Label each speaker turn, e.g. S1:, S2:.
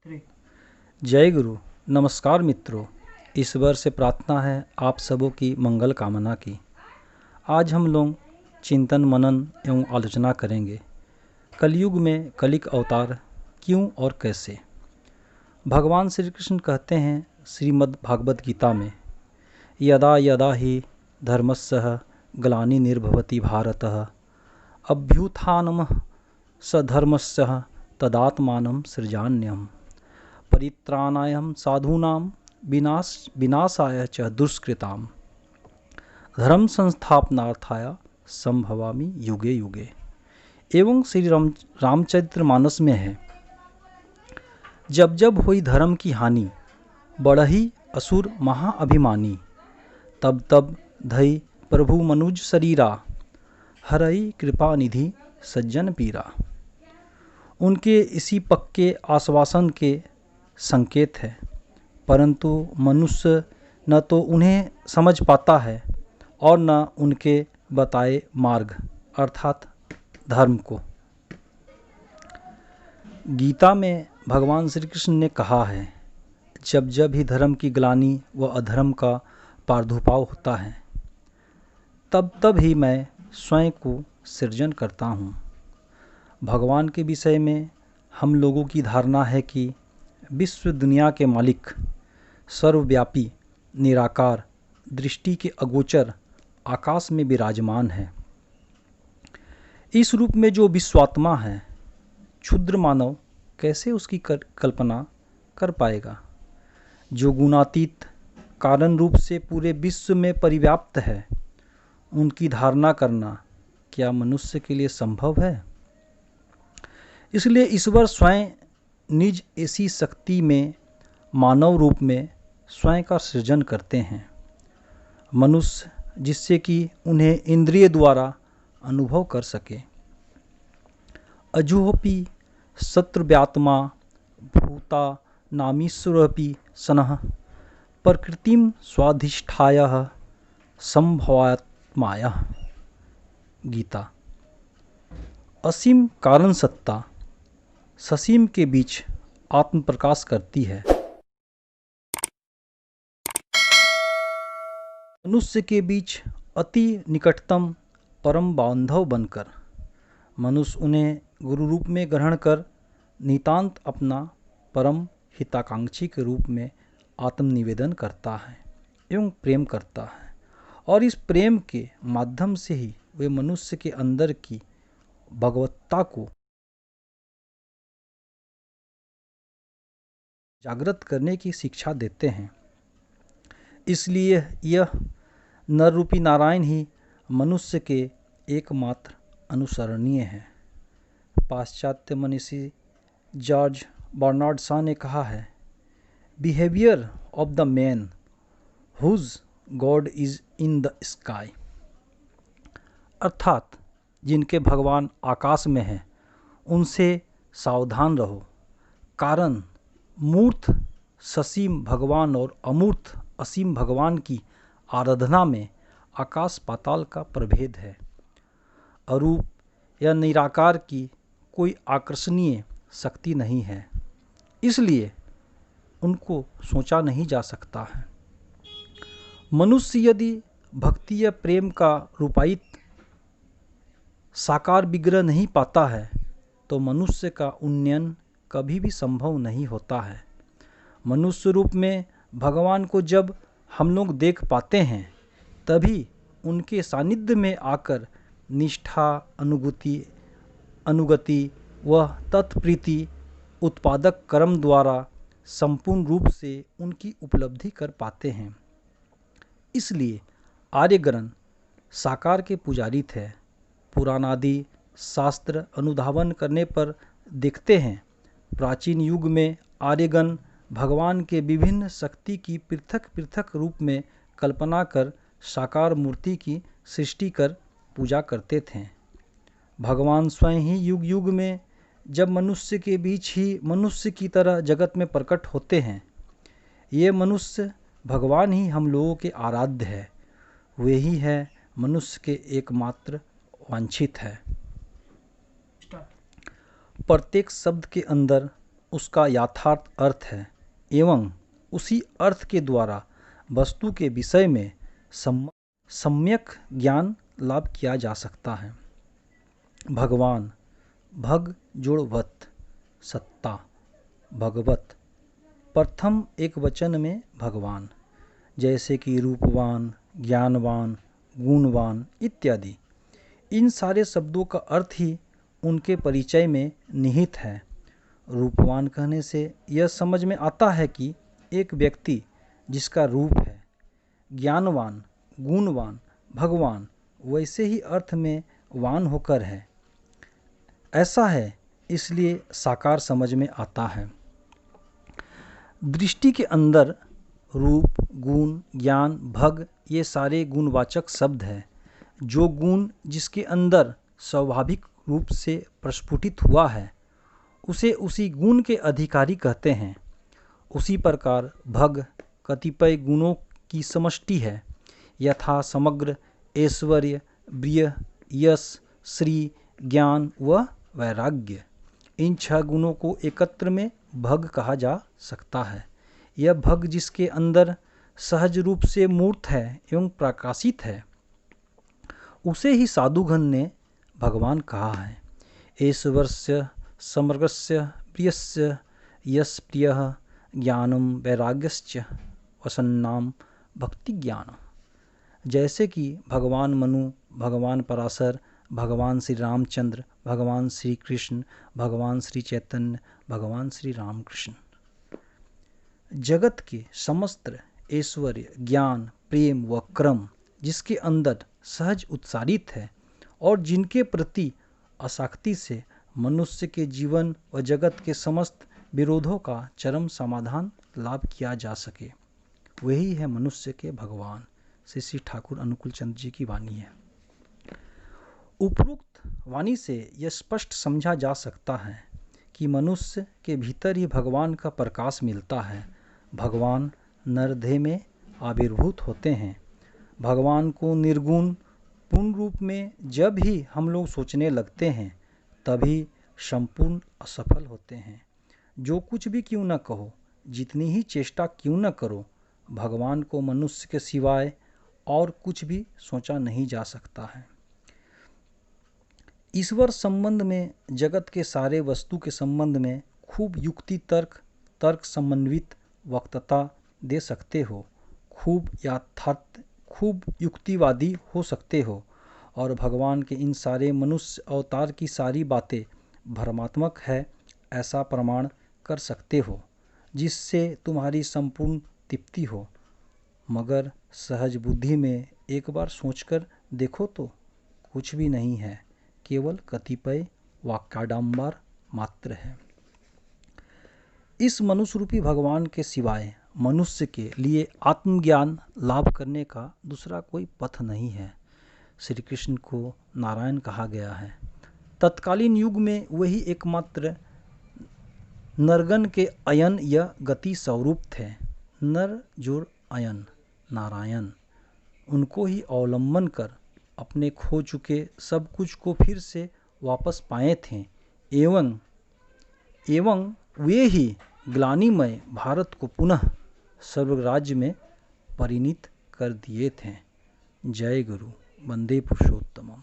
S1: जय गुरु। नमस्कार मित्रों, ईश्वर से प्रार्थना है आप सबों की मंगल कामना की। आज हम लोग चिंतन मनन एवं आलोचना करेंगे कलयुग में कलिक अवतार क्यों और कैसे। भगवान श्री कृष्ण कहते हैं श्रीमद् भागवत गीता में, यदा यदा ही धर्मस्य ग्लानिर्भवति भारत अभ्युत्थानम सधर्मस्य तदात्मानं सृजाम्यहम् परित्राणाय साधूनां विनाशाय च दुष्कृतां धर्म संस्थापनार्थाय संभवामि युगे युगे। एवं श्री रामचरित्र मानस में है, जब जब हुई धर्म की हानि बढ़ही असुर महाअभिमानी, तब तब धई प्रभु मनुज शरीरा हरई कृपा निधि सज्जन पीरा। उनके इसी पक्के आश्वासन के संकेत है, परंतु मनुष्य न तो उन्हें समझ पाता है और न उनके बताए मार्ग अर्थात धर्म को। गीता में भगवान श्री कृष्ण ने कहा है, जब जब ही धर्म की ग्लानि व अधर्म का प्रादुर्भाव होता है, तब तब ही मैं स्वयं को सृजन करता हूँ। भगवान के विषय में हम लोगों की धारणा है कि विश्व दुनिया के मालिक, सर्वव्यापी, निराकार, दृष्टि के अगोचर आकाश में विराजमान है। इस रूप में जो विश्वात्मा है, क्षुद्र मानव कैसे उसकी कल्पना कर पाएगा। जो गुणातीत कारण रूप से पूरे विश्व में परिव्याप्त है, उनकी धारणा करना क्या मनुष्य के लिए संभव है। इसलिए ईश्वर स्वयं निज ऐसी शक्ति में मानव रूप में स्वयं का सृजन करते हैं। मनुष्य जिससे कि उन्हें इंद्रिय द्वारा अनुभव कर सके। अजुहोपि शत्रुव्यात्मा भूता नामीश्वरपि सनः प्रकृतिम स्वाधिष्ठाय संभवात्माय। गीता। असीम कारण सत्ता ससीम के बीच आत्म प्रकाश करती है। मनुष्य के बीच अति निकटतम परम बांधव बनकर मनुष्य उन्हें गुरु रूप में ग्रहण कर नितांत अपना परम हिताकांक्षी के रूप में आत्मनिवेदन करता है एवं प्रेम करता है, और इस प्रेम के माध्यम से ही वे मनुष्य के अंदर की भगवत्ता को जागृत करने की शिक्षा देते हैं। इसलिए यह नर रूपी नारायण ही मनुष्य के एकमात्र अनुसरणीय है। पाश्चात्य मनीषी जॉर्ज बर्नार्ड शॉ ने कहा है, behaviour of the man whose god is in the sky. अर्थात जिनके भगवान आकाश में हैं, उनसे सावधान रहो, कारण मूर्त ससीम भगवान और अमूर्त असीम भगवान की आराधना में आकाश पाताल का प्रभेद है। अरूप या निराकार की कोई आकर्षणीय शक्ति नहीं है, इसलिए उनको सोचा नहीं जा सकता है। मनुष्य यदि भक्ति या प्रेम का रूपायित साकार विग्रह नहीं पाता है, तो मनुष्य का उन्नयन कभी भी संभव नहीं होता है। मनुष्य रूप में भगवान को जब हम लोग देख पाते हैं, तभी उनके सानिध्य में आकर निष्ठा, अनुगति व तत्प्रीति उत्पादक कर्म द्वारा संपूर्ण रूप से उनकी उपलब्धि कर पाते हैं। इसलिए आर्यगण साकार के पुजारी थे। पुराणादि शास्त्र अनुधावन करने पर देखते हैं, प्राचीन युग में आर्यगण भगवान के विभिन्न शक्ति की पृथक पृथक रूप में कल्पना कर साकार मूर्ति की सृष्टि कर पूजा करते थे। भगवान स्वयं ही युग युग में जब मनुष्य के बीच ही मनुष्य की तरह जगत में प्रकट होते हैं। ये मनुष्य भगवान ही हम लोगों के आराध्य है, वे ही है मनुष्य के एकमात्र वांछित है। प्रत्येक शब्द के अंदर उसका यथार्थ अर्थ है एवं उसी अर्थ के द्वारा वस्तु के विषय में सम्यक ज्ञान लाभ किया जा सकता है। भगवान, भग जोड़वत, सत्ता, भगवत, प्रथम एक वचन में भगवान, जैसे कि रूपवान, ज्ञानवान, गुणवान इत्यादि। इन सारे शब्दों का अर्थ ही उनके परिचय में निहित है। रूपवान कहने से यह समझ में आता है कि एक व्यक्ति जिसका रूप है। ज्ञानवान, गुणवान, भगवान वैसे ही अर्थ में वान होकर है। ऐसा है इसलिए साकार समझ में आता है। दृष्टि के अंदर रूप, गुण, ज्ञान, भग ये सारे गुणवाचक शब्द हैं। जो गुण जिसके अंदर स्वाभाविक रूप से प्रस्फुटित हुआ है उसे उसी गुण के अधिकारी कहते हैं। उसी प्रकार भग कतिपय गुणों की समष्टि है, यथा समग्र, ऐश्वर्य, प्रिय, यश, श्री, ज्ञान व वैराग्य। इन 6 गुणों को एकत्र में भग कहा जा सकता है। यह भग जिसके अंदर सहज रूप से मूर्त है एवं प्रकाशित है, उसे ही साधुगण ने भगवान कहा है। ऐश्वर्यस्य, समग्रस्य, प्रियस्य, यश, प्रियः, ज्ञानम, वैराग्यश्च, वसन्नाम, भक्ति ज्ञान। जैसे कि भगवान मनु, भगवान पराशर, भगवान श्री रामचंद्र, भगवान श्री कृष्ण, भगवान श्री चैतन्य, भगवान श्री रामकृष्ण। जगत के समस्त ऐश्वर्य, ज्ञान, प्रेम व क्रम जिसके अंदर सहज उत्सारित है और जिनके प्रति आसक्ति से मनुष्य के जीवन व जगत के समस्त विरोधों का चरम समाधान लाभ किया जा सके, वही है मनुष्य के भगवान। श्री ठाकुर अनुकूल चंद्र जी की वाणी है। उपरोक्त वाणी से यह स्पष्ट समझा जा सकता है कि मनुष्य के भीतर ही भगवान का प्रकाश मिलता है। भगवान नरदेह में आविर्भूत होते हैं। भगवान को निर्गुण पूर्ण रूप में जब ही हम लोग सोचने लगते हैं तभी संपूर्ण असफल होते हैं। जो कुछ भी क्यों न कहो, जितनी ही चेष्टा क्यों न करो, भगवान को मनुष्य के सिवाय और कुछ भी सोचा नहीं जा सकता है। ईश्वर संबंध में, जगत के सारे वस्तु के संबंध में खूब युक्ति तर्क समन्वित वक्तता दे सकते हो, खूब यथार्थ, खूब युक्तिवादी हो सकते हो और भगवान के इन सारे मनुष्य अवतार की सारी बातें भ्रमात्मक है ऐसा प्रमाण कर सकते हो, जिससे तुम्हारी संपूर्ण तृप्ति हो। मगर सहज बुद्धि में एक बार सोचकर देखो तो कुछ भी नहीं है, केवल कतिपय वाक्याडंबर मात्र है। इस मनुष्य रूपी भगवान के सिवाय मनुष्य के लिए आत्मज्ञान लाभ करने का दूसरा कोई पथ नहीं है। श्री कृष्ण को नारायण कहा गया है। तत्कालीन युग में वही एकमात्र नरगण के अयन या गति स्वरूप थे। नर जोड़ अयन नारायण, उनको ही अवलंबन कर अपने खो चुके सब कुछ को फिर से वापस पाए थे एवं वे ही ग्लानिमय भारत को पुनः स्वर्गराज्य में परिणित कर दिए थे। जय गुरु, वंदे पुरुषोत्तमम।